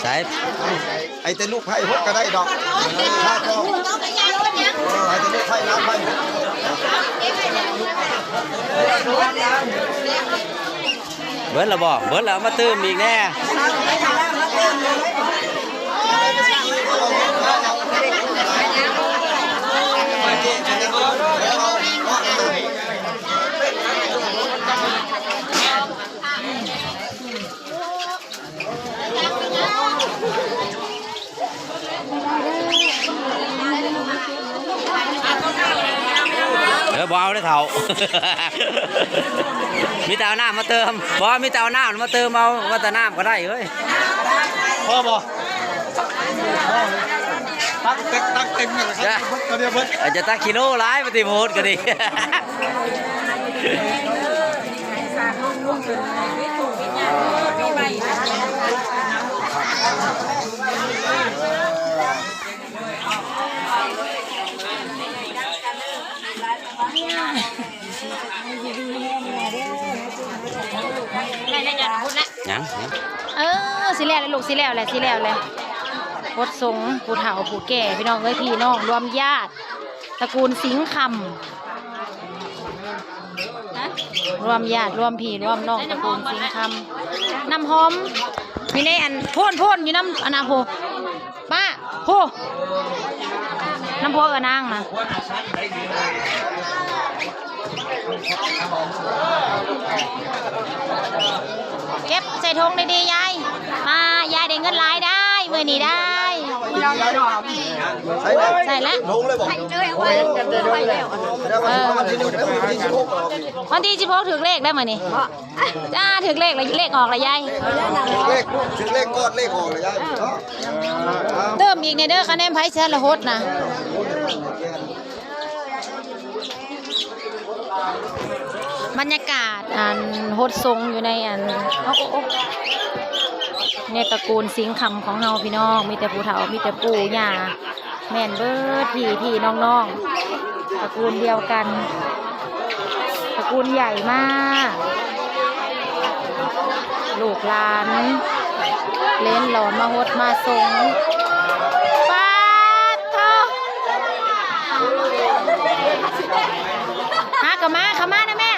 ใช่ไอ้แต่ลูกไผ่พวกก็ได้ดอกถ้าก็ไอ้แต่ลูกไผ่น้ำไผ่เบิร์ดเราบอกเบิร์ดเรามาตื้มอีกแน่บเอาได้เท่า มีแต่เอาน้ำมาเติมมีแต่เอาน้ำมาเติมเอาว่าแต่น้ำก็ได้เฮ้ยพ่อบอกตั้งเต็มเลยครับตัวเดียวเบิดอาจจะตั้งกิโลร้ายปฏิโมดก็ดียังสิแล้วเลยลูกสิแล้วเลยสิแล้วเลยพดสงผู้เฒ่าผู้แก่พี่น้องเอ้ยพี่น้องรวมญาติตระกูลสิงห์คำรวมญาติรวมพี่รวมน้องตระกูลสิงห์คำน้ำหอมมีในอันพ่นอยู่น้ำอันนาโพป้าโพน้ำพวกกระนางนะเก็บใส่ถุงดีๆยายมายายได้เงินหลายได้เมื่อนี้ได้ใส่แล้วถุงเลยบอกวันที่16ถึงเลขได้ไหมนี่จ้าถึงเลขเลขออกเลยยายถึงเลขก้อนเลขออกเลยยายเติมอีกในเด้อคะแนนไพ่เชลละฮดนะบรรยากาศอันโฮดทรงอยู่ในอันเนี่ยตระกูลสิงห์คำของเฮาพี่น้องมีแต่ผู้เฒ่ามีแต่ปู่ย่าแม่นเบิดพี่น้องๆตระกูลเดียวกันตระกูลใหญ่มากลูกหลานเล่นหลอนมาฮดมาทรงป้าเท่าหากะมานะแม่